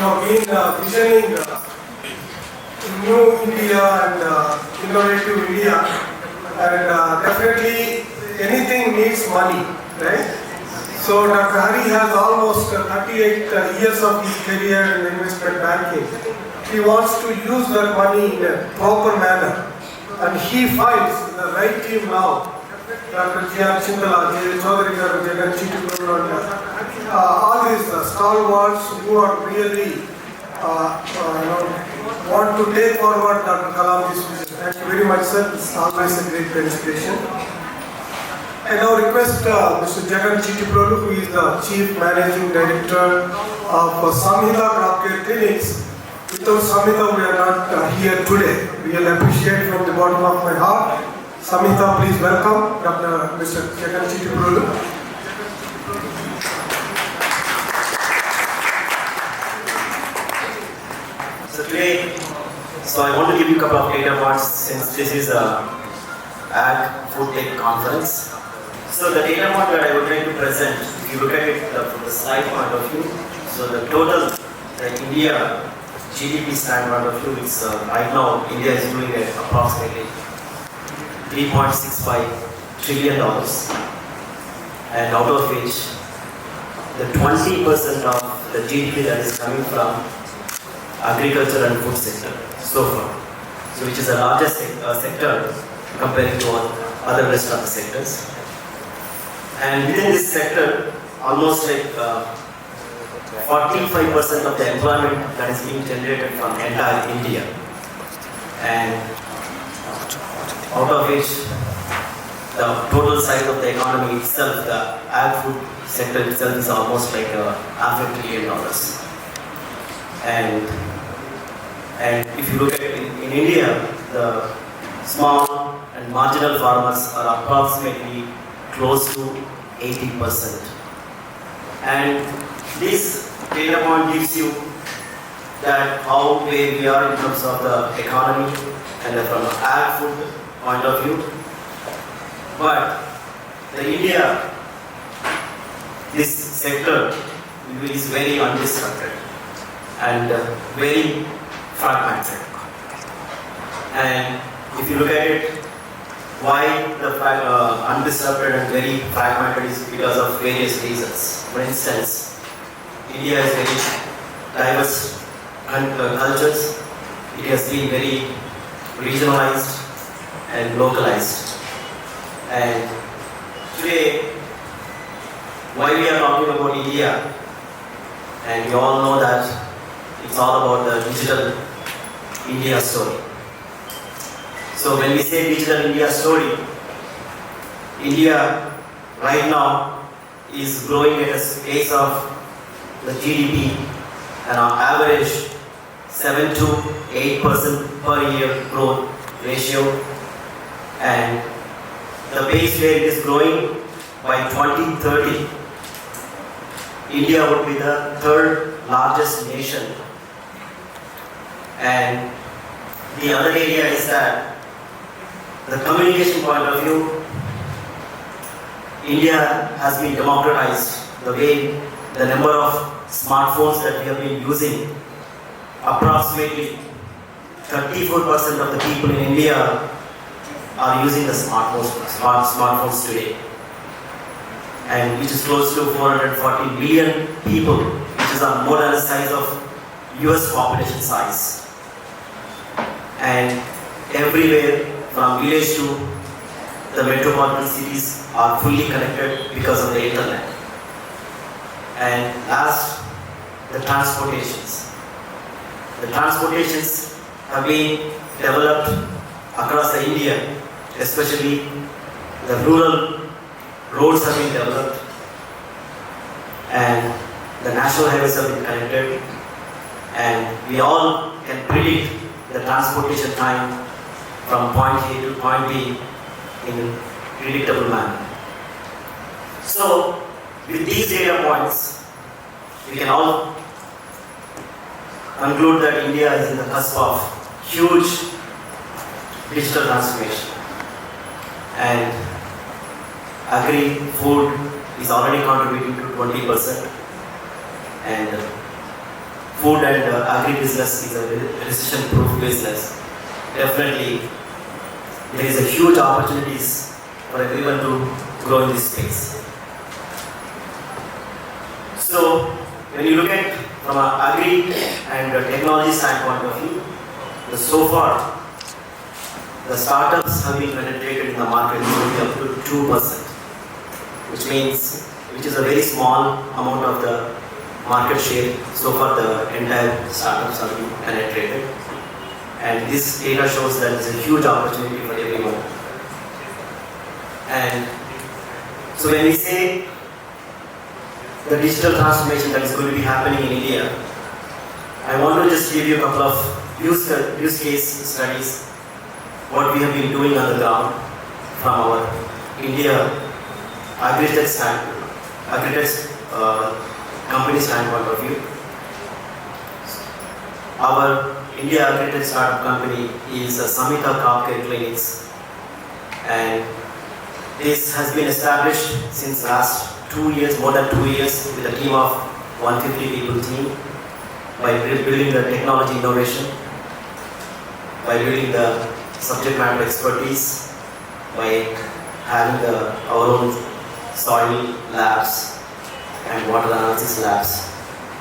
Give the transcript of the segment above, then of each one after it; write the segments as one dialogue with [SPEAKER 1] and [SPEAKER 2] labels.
[SPEAKER 1] been visioning new India and innovative India, and definitely anything needs money, right? So Dr. Hari has almost 38 years of his career in investment banking. He wants to use that money in a proper manner, and he finds the right team now. Dr. Jagan Chitiprolu, Jagan Chitiprolu, and all these stalwarts who are really want to take forward Dr. Kalam's vision. Thank you very much, sir. It's always a great presentation. I now request Mr. Jagan Chitiprolu, who is the Chief Managing Director of Samhitha Crop Care Clinics. Without Samhitha, we are not here today. We will appreciate from the bottom of my heart. Samhitha, please welcome Mr. Jagan Chitiprolu.
[SPEAKER 2] So today, I want to give you a couple of data points since this is a AgFoodTech conference. So the data point that I would like to present, if you look at it from the slide point of view, so the total India GDP standpoint of view, it's right now India is doing at approximately $3.65 trillion, and out of which the 20% of the GDP that is coming from agriculture and food sector so far, so which is the largest sector compared to other rest of the sectors. And within this sector, almost 45% of the employment that is being generated from entire India, and out of which the total size of the economy itself, the ag-food sector itself is almost like $500 billion. And if you look at it in India, the small and marginal farmers are approximately close to 80%. And this data point gives you that how where we are in terms of the economy and from an ag-food point of view. But the India, this sector is very undisrupted and very fragmented. And if you look at it, why the undisrupted and very fragmented is because of various reasons. For instance, India is very diverse cultures. It has been very regionalized and localized. And today, why we are talking about India, and we all know that it's all about the digital India story. So when we say digital India story, India right now is growing at a pace of the GDP and on average 7 to 8% per year growth ratio, and the pace where it is growing by 2030, India would be the third largest nation. And the other area is that the communication point of view, India has been democratized. The way the number of smartphones that we have been using, approximately 34% of the people in India are using the smartphones today, and which is close to 440 million people, which is more than the size of US population size. And everywhere from village to the metropolitan cities are fully connected because of the internet. And last, the transportations. The transportations have been developed across the India, especially the rural roads have been developed, and the national highways have been connected, and we all can predict the transportation time from point A to point B in a predictable manner. So, with these data points, we can all conclude that India is in the cusp of huge digital transformation, and agri-food is already contributing to 20%, and food and agri-business is a recession-proof business. Definitely, there is a huge opportunities for everyone to grow in this space. So, when you look at from an agri and technology standpoint of view, so far the startups have been penetrated in the market up to 2%, which is a very small amount of the market share. So far the entire startups have been penetrated, and this data shows that there is a huge opportunity for everyone. And so when we say the digital transformation that is going to be happening in India, I want to just give you a couple of use case studies, what we have been doing on the ground from our India AgFoodTech company standpoint of view. Our India AgFoodTech startup company is Samhitha Crop Care Clinics, and this has been established since last 2 years, more than 2 years, with a team of 150 people team, by building the technology innovation, by building the subject matter expertise, by having our own soil labs and water analysis labs.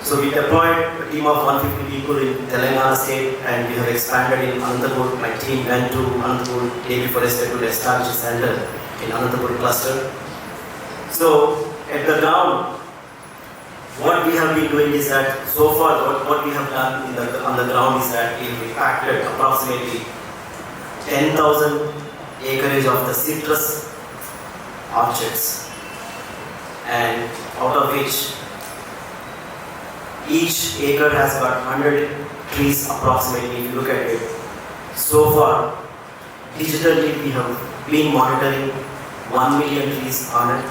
[SPEAKER 2] So we deployed a team of 150 people in Telangana state, and we have expanded in Anantapur. My team went to Anantapur day before yesterday to establish a center in Anantapur cluster. So at the ground, what we have been doing is that so far what we have done on the ground is that we have impacted approximately 10,000 acreage of the citrus orchards, and out of which each acre has got 100 trees approximately. If you look at it, so far digitally we have been monitoring 1 million trees on a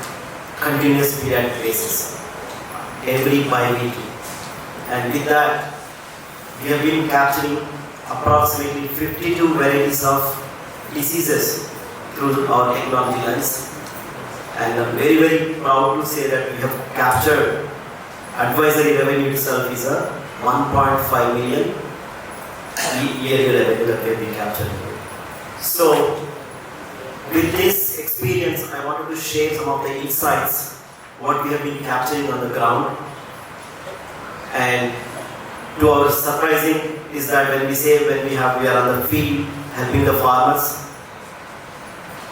[SPEAKER 2] continuous period basis, every bi-weekly. And with that, we have been capturing approximately 52 varieties of diseases through our technology lens. And I'm very, very proud to say that we have captured advisory revenue itself is a 1.5 million yearly revenue that we have been capturing. So, with this experience, I wanted to share some of the insights, what we have been capturing on the ground. And to our surprising is that when we are on the field helping the farmers,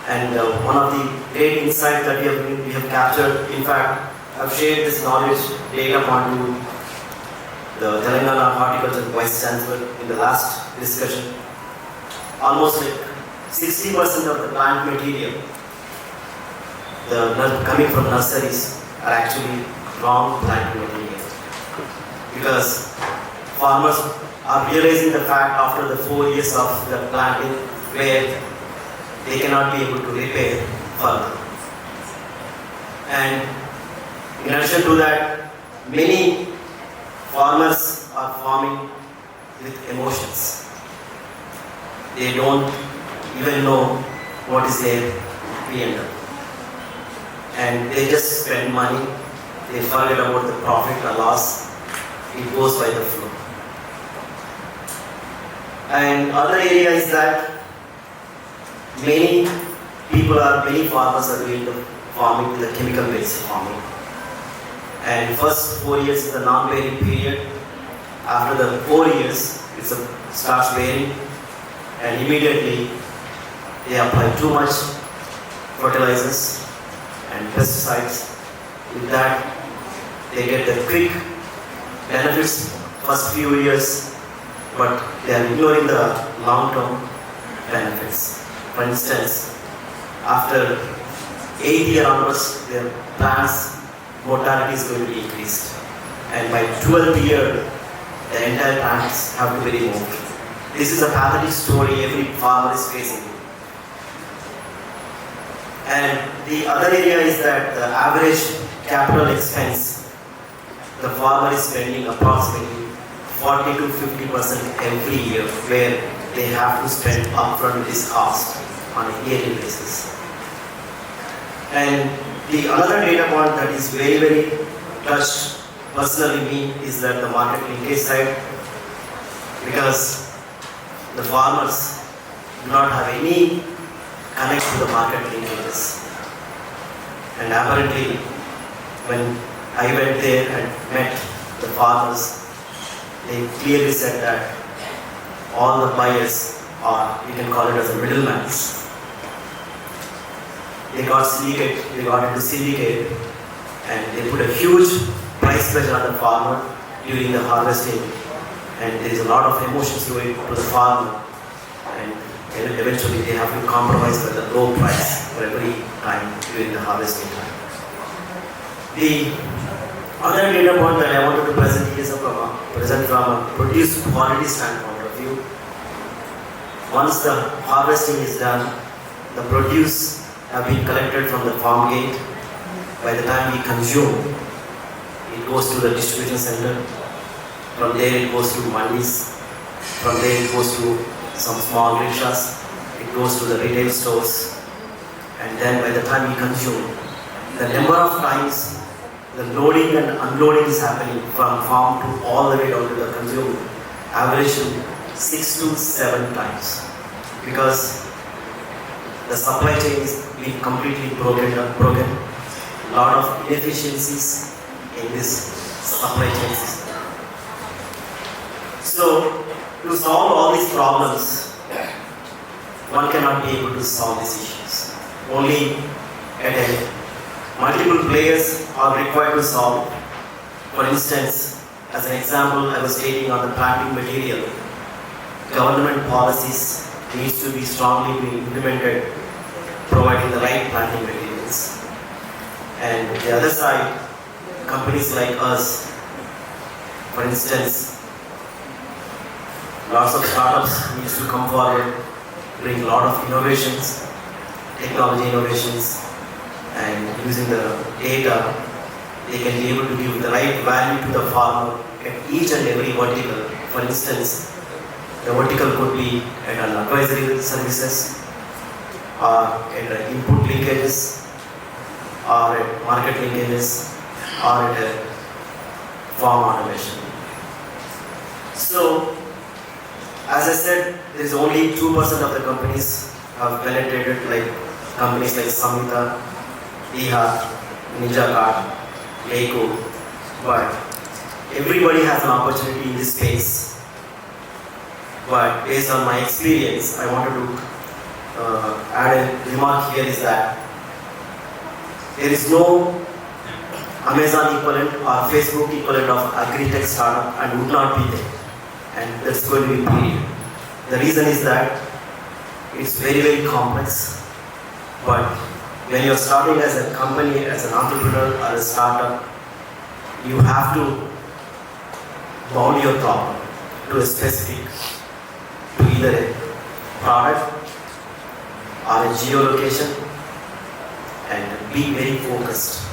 [SPEAKER 2] and one of the great insights that we have captured, in fact, I've shared this knowledge data point to the Telangana Horticulture Vice Chancellor in the last discussion. Almost like 60% of the plant material coming from nurseries are actually wrong plant material, because farmers are realizing the fact after the 4 years of the planting where they cannot be able to repair further. And in addition to that, many farmers are farming with emotions. They don't even know what is their P&L. And they just spend money, they forget about the profit or loss, it goes by the flow. And other area is that many farmers are doing the farming, the chemical based farming. And first 4 years is the non-bearing period. After the 4 years, it starts bearing, and immediately they apply too much fertilizers and pesticides. With that, they get the quick benefits first few years, but they are ignoring the long-term benefits. For instance, after 8th year onwards, their plants' mortality is going to be increased, and by 12th year, the entire plants have to be removed. This is a pathetic story every farmer is facing. And the other area is that the average capital expense, the farmer is spending approximately 40 to 50% every year, where they have to spend upfront this cost on a yearly basis. And the another data point that is very, very touched personally me is that the market linkage side, because the farmers do not have any connect to the market linkages. And apparently, when I went there and met the farmers, they clearly said that all the buyers, or you can call it as a middleman, they got into syndicate, and they put a huge price pressure on the farmer during the harvesting, and there is a lot of emotions to it to the farmer, and eventually they have to compromise with the low price for every time during the harvesting time. The other data point that I wanted to present is from a produce quality standpoint of view. Once the harvesting is done, the produce have been collected from the farm gate. By the time we consume, it goes to the distribution center. From there it goes to mandis. From there it goes to some small rickshaws. It goes to the retail stores. And then by the time we consume, the number of times the loading and unloading is happening from farm to all the way down to the consumer, averaging 6 to 7 times. Because the supply chain is being completely broken. A lot of inefficiencies in this supply chain system. So, to solve all these problems, one cannot be able to solve these issues. Only at a multiple players are required to solve. For instance, as an example, I was stating on the planting material, government policies needs to be strongly implemented, providing the right planting materials. And the other side, companies like us, for instance, lots of startups needs to come forward, bring a lot of innovations, technology innovations, and using the data, they can be able to give the right value to the farmer at each and every vertical. For instance, the vertical could be at an advisory services, or at input linkages, or at market linkages, or at a farm automation. So, as I said, there is only 2% of the companies have penetrated, like companies like Samhitha, Ninja Card, Leiko, but everybody has an opportunity in this space. But based on my experience, I wanted to add a remark here is that there is no Amazon equivalent or Facebook equivalent of AgriTech startup and would not be there. And that's going to be period. The reason is that it's very, very complex. But when you're starting as a company, as an entrepreneur or a startup, you have to bound your problem to a specific, to either a product or a geolocation, and be very focused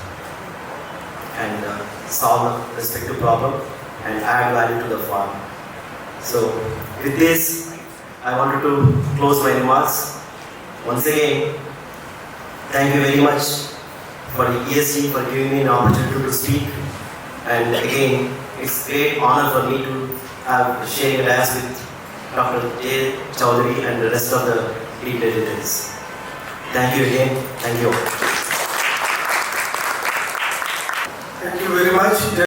[SPEAKER 2] and solve the respective problem and add value to the farm. So with this, I wanted to close my remarks. Once again, thank you very much for the ESG for giving me an opportunity to speak. And again, it's a great honor for me to have shared a dais with Dr. J. Chowdhury and the rest of the lead editors. Thank you again. Thank you.
[SPEAKER 1] Thank you very much.